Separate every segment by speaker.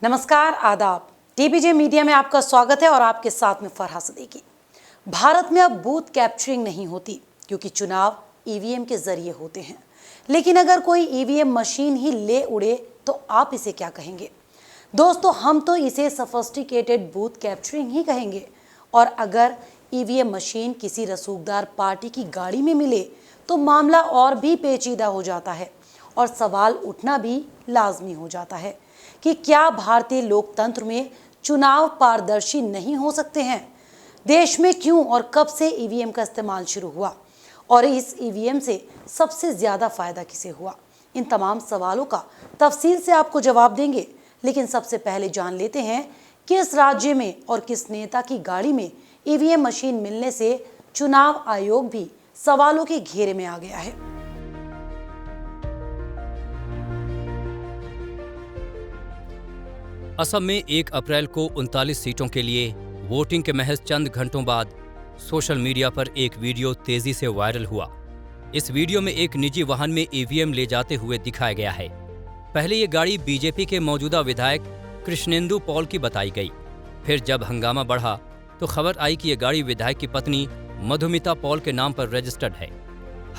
Speaker 1: नमस्कार, आदाब। टीपीजे मीडिया में आपका स्वागत है और आपके साथ में फरहा सिद्दीकी। भारत में अब बूथ कैप्चरिंग नहीं होती क्योंकि चुनाव ईवीएम के जरिए होते हैं। लेकिन अगर कोई ईवीएम मशीन ही ले उड़े तो आप इसे क्या कहेंगे? दोस्तों, हम तो इसे सफिस्टिकेटेड बूथ कैप्चरिंग ही कहेंगे। और अगर ईवीएम मशीन किसी रसूखदार पार्टी की गाड़ी में मिले तो मामला और भी पेचीदा हो जाता है और सवाल उठना भी लाजमी हो जाता है कि क्या भारतीय लोकतंत्र में चुनाव पारदर्शी नहीं हो सकते हैं? देश में क्यों और कब से ईवीएम का इस्तेमाल शुरू हुआ और इस ईवीएम से सबसे ज़्यादा फायदा किसे हुआ? इन तमाम सवालों का तफसील से आपको जवाब देंगे। लेकिन सबसे पहले जान लेते हैं किस राज्य में और किस नेता की गाड़ी में ईवीएम मशीन मिलने से चुनाव आयोग भी सवालों के घेरे में आ गया है।
Speaker 2: असम में 1 अप्रैल को 39 सीटों के लिए वोटिंग के महज चंद घंटों बाद सोशल मीडिया पर एक वीडियो तेजी से वायरल हुआ। इस वीडियो में एक निजी वाहन में ईवीएम ले जाते हुए दिखाया गया है। पहले ये गाड़ी बीजेपी के मौजूदा विधायक कृष्णेंदु पॉल की बताई गई। फिर जब हंगामा बढ़ा तो खबर आई कि ये गाड़ी विधायक की पत्नी मधुमिता पॉल के नाम पर रजिस्टर्ड है।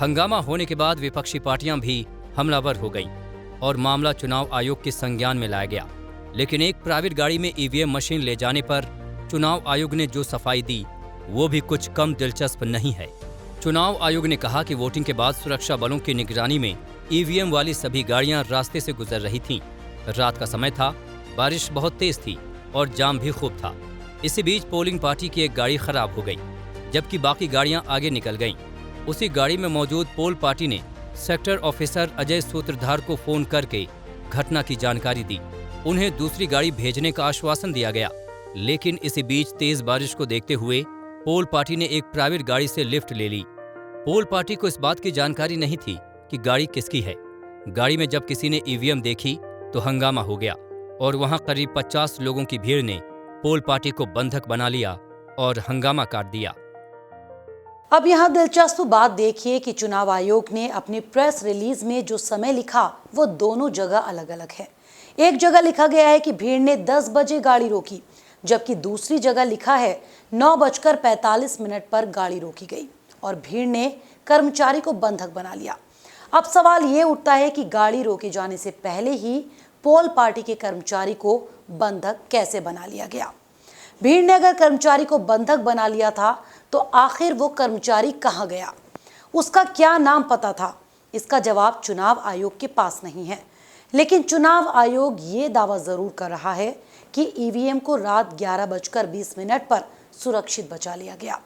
Speaker 2: हंगामा होने के बाद विपक्षी पार्टियां भी हमलावर हो गईं और मामला चुनाव आयोग के संज्ञान में लाया गया। लेकिन एक प्राइवेट गाड़ी में ईवीएम मशीन ले जाने पर चुनाव आयोग ने जो सफाई दी वो भी कुछ कम दिलचस्प नहीं है। चुनाव आयोग ने कहा कि वोटिंग के बाद सुरक्षा बलों की निगरानी में ईवीएम वाली सभी गाड़ियां रास्ते से गुजर रही थीं। रात का समय था, बारिश बहुत तेज थी और जाम भी खूब था। इसी बीच पोलिंग पार्टी की एक गाड़ी खराब हो गई, जबकि बाकी गाड़ियां आगे निकल गईं। उसी गाड़ी में मौजूद पोल पार्टी ने सेक्टर ऑफिसर अजय सूत्रधार को फोन करके घटना की जानकारी दी। उन्हें दूसरी गाड़ी भेजने का आश्वासन दिया गया। लेकिन इसी बीच तेज बारिश को देखते हुए पोल पार्टी ने एक प्राइवेट गाड़ी से लिफ्ट ले ली। पोल पार्टी को इस बात की जानकारी नहीं थी कि गाड़ी किसकी है। गाड़ी में जब किसी ने ईवीएम देखी तो हंगामा हो गया और वहां करीब 50 लोगों की भीड़ ने पोल पार्टी को बंधक बना लिया और हंगामा काट दिया।
Speaker 1: अब यहाँ दिलचस्प बात देखिए कि चुनाव आयोग ने अपनी प्रेस रिलीज में जो समय लिखा वो दोनों जगह अलग अलग है। एक जगह लिखा गया है कि भीड़ ने 10 बजे गाड़ी रोकी, जबकि दूसरी जगह लिखा है 9:45 पर गाड़ी रोकी गई और भीड़ ने कर्मचारी को बंधक बना लिया। अब सवाल ये उठता है कि गाड़ी रोके जाने से पहले ही पोल पार्टी के कर्मचारी को बंधक कैसे बना लिया गया? भीड़ ने अगर कर्मचारी को बंधक बना लिया था तो आखिर वो कर्मचारी कहाँ गया? उसका क्या नाम पता था? इसका जवाब चुनाव आयोग के पास नहीं है। लेकिन चुनाव आयोग ये दावा जरूर कर रहा है कि ईवीएम को रात 11:20 पर सुरक्षित बचा लिया गया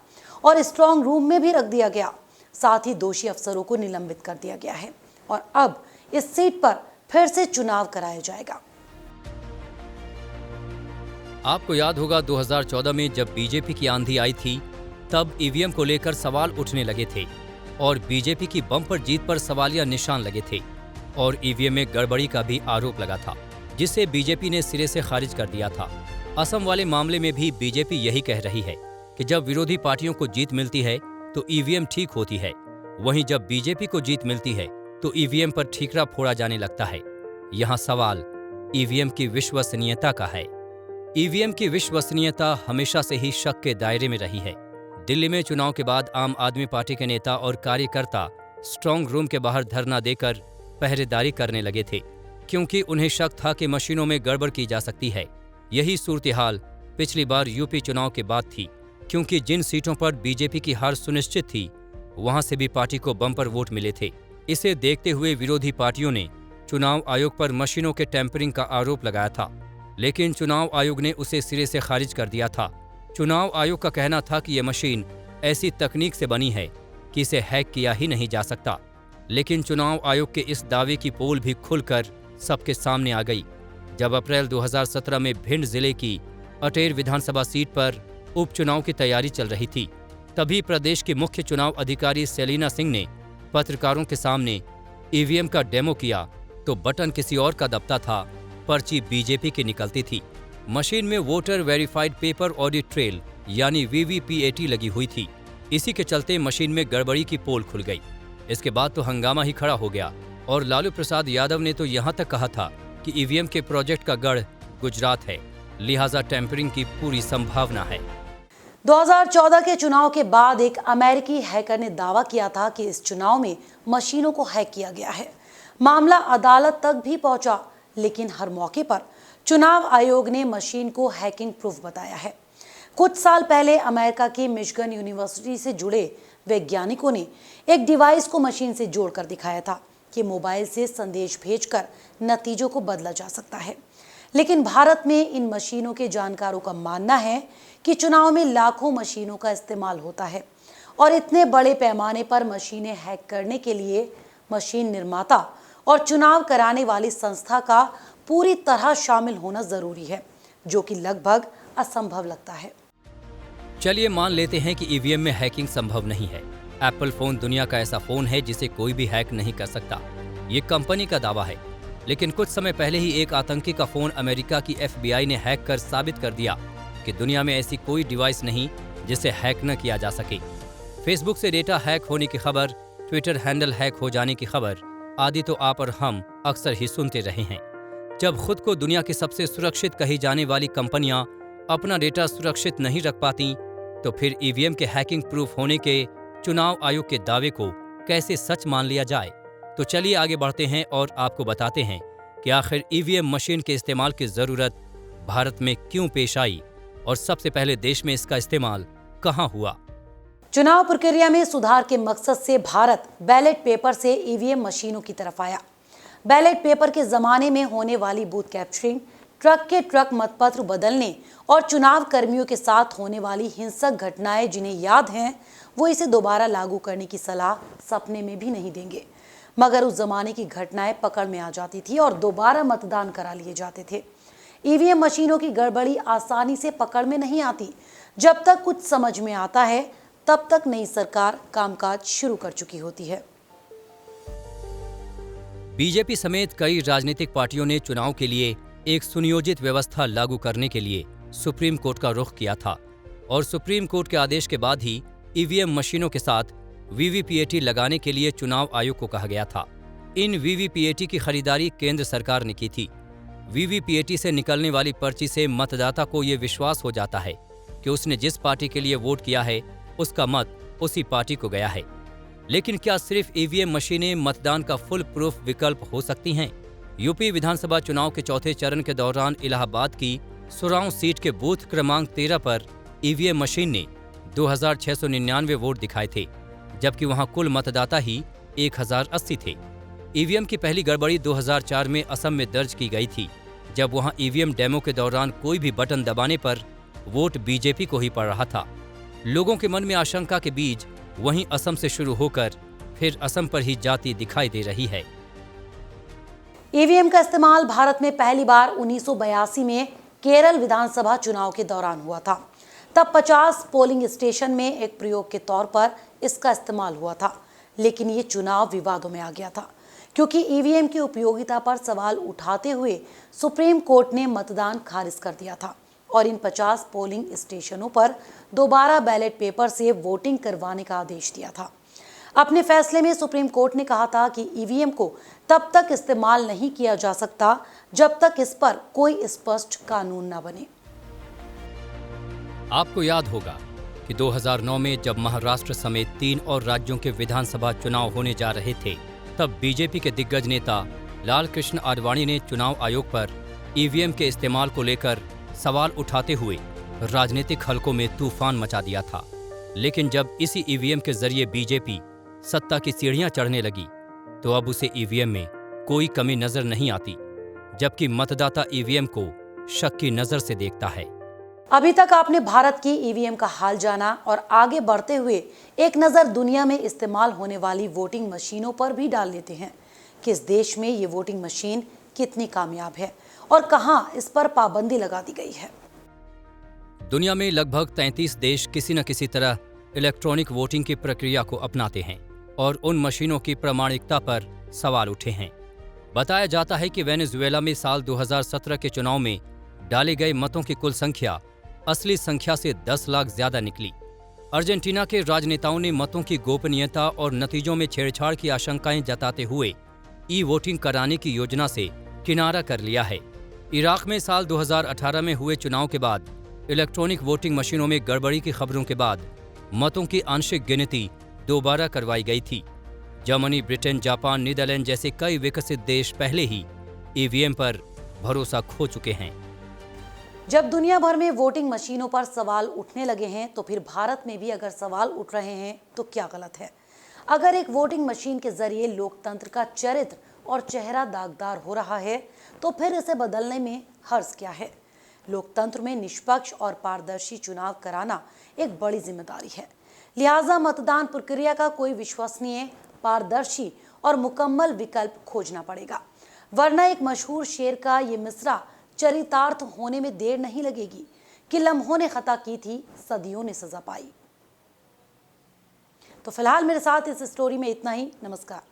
Speaker 1: और स्ट्रांग रूम में भी रख दिया गया। साथ ही दोषी अफसरों को निलंबित कर दिया गया है और अब इस सीट पर फिर से चुनाव कराया जाएगा।
Speaker 2: आपको याद होगा 2014 में जब बीजेपी की आंधी आई थी तब ईवीएम को लेकर सवाल उठने लगे थे और बीजेपी की बम्पर जीत पर सवालिया निशान लगे थे और ईवीएम में गड़बड़ी का भी आरोप लगा था, जिसे बीजेपी ने सिरे से खारिज कर दिया था। असम वाले मामले में भी बीजेपी यही कह रही है कि जब विरोधी पार्टियों को जीत मिलती है तो ईवीएम ठीक होती है, वहीं जब बीजेपी को जीत मिलती है तो ईवीएम पर ठीकरा फोड़ा जाने लगता है। यहाँ सवाल ईवीएम की विश्वसनीयता का है। ईवीएम की विश्वसनीयता हमेशा से ही शक के दायरे में रही है। दिल्ली में चुनाव के बाद आम आदमी पार्टी के नेता और कार्यकर्ता स्ट्रांग रूम के बाहर धरना देकर पहरेदारी करने लगे थे, क्योंकि उन्हें शक था कि मशीनों में गड़बड़ की जा सकती है। यही सूरत-ए-हाल पिछली बार यूपी चुनाव के बाद थी, क्योंकि जिन सीटों पर बीजेपी की हार सुनिश्चित थी वहां से भी पार्टी को बम्पर वोट मिले थे। इसे देखते हुए विरोधी पार्टियों ने चुनाव आयोग पर मशीनों के टैंपरिंग का आरोप लगाया था, लेकिन चुनाव आयोग ने उसे सिरे से खारिज कर दिया था। चुनाव आयोग का कहना था कि यह मशीन ऐसी तकनीक से बनी है कि इसे हैक किया ही नहीं जा सकता। लेकिन चुनाव आयोग के इस दावे की पोल भी खुलकर सबके सामने आ गई जब अप्रैल 2017 में भिंड जिले की अटेर विधानसभा सीट पर उपचुनाव की तैयारी चल रही थी। तभी प्रदेश के मुख्य चुनाव अधिकारी सेलिना सिंह ने पत्रकारों के सामने ईवीएम का डेमो किया तो बटन किसी और का दबता था, पर्ची बीजेपी की निकलती थी। मशीन में voter verified paper audit trail यानी वीवीपीएटी लगी हुई थी। इसी के चलते मशीन में गड़बड़ी की पोल खुल गई। इसके बाद तो हंगामा ही खड़ा हो गया और लालू प्रसाद यादव ने तो यहाँ तक कहा था कि ईवीएम के प्रोजेक्ट का गढ़ गुजरात है, लिहाजा टेम्परिंग की पूरी संभावना है।
Speaker 1: 2014 के चुनाव के बाद एक अमेरिकी हैकर ने दावा किया था कि इस चुनाव में मशीनों को हैक किया गया है। मामला अदालत तक भी पहुंचा, लेकिन हर मौके पर चुनाव आयोग ने मशीन को हैकिंग प्रूफ बताया है। कुछ साल पहले अमेरिका की मिशिगन यूनिवर्सिटी से जुड़े वैज्ञानिकों ने एक डिवाइस को मशीन से जोड़कर दिखाया था कि मोबाइल से संदेश भेजकर नतीजों को बदला जा सकता है। लेकिन भारत में इन मशीनों के जानकारों का मानना है कि चुनाव में लाखों मशीनों का इस्तेमाल होता है और इतने बड़े पैमाने पर मशीनें हैक करने के लिए मशीन निर्माता और चुनाव कराने वाली संस्था का पूरी तरह शामिल होना जरूरी है, जो कि लगभग असंभव लगता है।
Speaker 2: चलिए मान लेते हैं कि ईवीएम में हैकिंग संभव नहीं है। एप्पल फोन दुनिया का ऐसा फोन है जिसे कोई भी हैक नहीं कर सकता, ये कंपनी का दावा है। लेकिन कुछ समय पहले ही एक आतंकी का फोन अमेरिका की FBI ने हैक कर साबित कर दिया कि दुनिया में ऐसी कोई डिवाइस नहीं जिसे हैक न किया जा सके। फेसबुक से डेटा हैक होने की खबर, ट्विटर हैंडल हैक हो जाने की खबर आदि तो आप और हम अक्सर ही सुनते रहे हैं। जब खुद को दुनिया की सबसे सुरक्षित कही जाने वाली कंपनियां अपना डेटा सुरक्षित नहीं रख पाती, तो फिर ईवीएम के हैकिंग प्रूफ होने के चुनाव आयोग के दावे को कैसे सच मान लिया जाए। तो चलिए आगे बढ़ते हैं और आपको बताते हैं कि आखिर ईवीएम मशीन के इस्तेमाल की जरूरत भारत में क्यों पेश आई और सबसे पहले देश में इसका इस्तेमाल कहां हुआ।
Speaker 1: चुनाव प्रक्रिया में सुधार के मकसद से भारत बैलेट पेपर से ईवीएम मशीनों की तरफ आया। बैलेट पेपर के जमाने में होने वाली बूथ कैप्चरिंग, ट्रक के ट्रक मतपत्र बदलने और चुनाव कर्मियों के साथ होने वाली हिंसक घटनाएं जिन्हें याद हैं, वो इसे दोबारा लागू करने की सलाह सपने में भी नहीं देंगे। मगर उस जमाने की घटनाएं पकड़ में आ जाती थी और दोबारा मतदान करा लिए जाते थे। ईवीएम मशीनों की गड़बड़ी आसानी से पकड़ में नहीं आती। जब तक कुछ समझ में आता है, तब तक नई सरकार कामकाज शुरू कर चुकी होती है।
Speaker 2: बीजेपी समेत कई राजनीतिक पार्टियों ने चुनाव के लिए एक सुनियोजित व्यवस्था लागू करने के लिए सुप्रीम कोर्ट का रुख किया था और सुप्रीम कोर्ट के आदेश के बाद ही ईवीएम मशीनों के साथ वीवीपीएटी लगाने के लिए चुनाव आयोग को कहा गया था। इन वीवीपीएटी की खरीदारी केंद्र सरकार ने की थी। वीवीपीएटी से निकलने वाली पर्ची से मतदाता को ये विश्वास हो जाता है कि उसने जिस पार्टी के लिए वोट किया है उसका मत उसी पार्टी को गया है। लेकिन क्या सिर्फ ईवीएम मशीनें मतदान का फुल प्रूफ विकल्प हो सकती हैं? यूपी विधानसभा चुनाव के चौथे चरण के दौरान इलाहाबाद की सुराउं सीट के बूथ क्रमांक 13 पर ईवीएम मशीन ने 2699 वोट दिखाए थे, जबकि वहां कुल मतदाता ही 1080 थे। ईवीएम की पहली गड़बड़ी 2004 में असम में दर्ज की गई थी, जब वहां ईवीएम डेमो के दौरान कोई भी बटन दबाने पर वोट बीजेपी को ही पड़ रहा था। लोगों के मन में आशंका के बीज वहीं असम से शुरू होकर फिर असम पर ही जाती दिखाई दे रही है।
Speaker 1: ईवीएम का इस्तेमाल भारत में पहली बार 1982 में केरल विधानसभा चुनाव के दौरान हुआ था। तब 50 पोलिंग स्टेशन में एक प्रयोग के तौर पर इसका इस्तेमाल हुआ था, लेकिन ये चुनाव विवादों में आ गया था क्योंकि ईवीएम की उपयोगिता पर सवाल उठाते हुए सुप्रीम कोर्ट ने मतदान खारिज कर दिया था और इन 50 पोलिंग स्टेशनों पर दोबारा बैलेट पेपर से वोटिंग करवाने का आदेश दिया था। अपने फैसले में सुप्रीम कोर्ट ने कहा था कि ईवीएम को तब तक इस्तेमाल नहीं किया जा सकता जब तक इस पर कोई स्पष्ट कानून न बने।
Speaker 2: आपको याद होगा कि 2009 में जब महाराष्ट्र समेत 3 और राज्यों के विधानसभा चुनाव होने जा रहे थे, तब बीजेपी के दिग्गज नेता लाल कृष्ण आडवाणी ने चुनाव आयोग पर ईवीएम के इस्तेमाल को लेकर सवाल उठाते हुए राजनीतिक हलकों में तूफान मचा दिया था। लेकिन जब इसी ईवीएम के जरिए बीजेपी सत्ता की सीढ़ियां चढ़ने लगी, तो अब उसे ईवीएम में कोई कमी नजर नहीं आती, जबकि मतदाता ईवीएम को शक की नजर से देखता है।
Speaker 1: अभी तक आपने भारत की ईवीएम का हाल जाना और आगे बढ़ते हुए एक नज़र दुनिया में इस्तेमाल होने वाली वोटिंग मशीनों पर भी डाल लेते हैं कि इस देश में ये वोटिंग मशीन कितनी कामयाब है और कहां इस पर पाबंदी लगा दी गई है।
Speaker 2: दुनिया में लगभग 33 देश किसी न किसी तरह इलेक्ट्रॉनिक वोटिंग की प्रक्रिया को अपनाते हैं और उन मशीनों की प्रामाणिकता पर सवाल उठे हैं। बताया जाता है कि वेनेजुएला में साल 2017 के चुनाव में डाले गए मतों की कुल संख्या असली संख्या से 10 लाख ज्यादा निकली। अर्जेंटीना के राजनेताओं ने मतों की गोपनीयता और नतीजों में छेड़छाड़ की आशंकाएं जताते हुए ई वोटिंग कराने की योजना से किनारा कर लिया है। इराक में साल 2018 में हुए चुनाव के बाद इलेक्ट्रॉनिक वोटिंग मशीनों में गड़बड़ी की खबरों के बाद मतों की आंशिक गिनती दोबारा करवाई गई थी। जर्मनी, ब्रिटेन, जापान, नीदरलैंड जैसे कई विकसित देश पहले ही ईवीएम पर भरोसा खो चुके हैं।
Speaker 1: जब दुनिया भर में वोटिंग मशीनों पर सवाल उठने लगे हैं तो फिर भारत में भी अगर सवाल उठ रहे हैं तो क्या गलत है? अगर एक वोटिंग मशीन के जरिए लोकतंत्र का चरित्र और चेहरा दागदार हो रहा है तो फिर इसे बदलने में हर्ज क्या है? लोकतंत्र में निष्पक्ष और पारदर्शी चुनाव कराना एक बड़ी जिम्मेदारी है। लिहाजा मतदान प्रक्रिया का कोई विश्वसनीय, पारदर्शी और मुकम्मल विकल्प खोजना पड़ेगा, वरना एक मशहूर शेर का ये मिसरा चरितार्थ होने में देर नहीं लगेगी कि लम्हों ने खता की थी, सदियों ने सजा पाई। तो फिलहाल मेरे साथ इस स्टोरी में इतना ही। नमस्कार।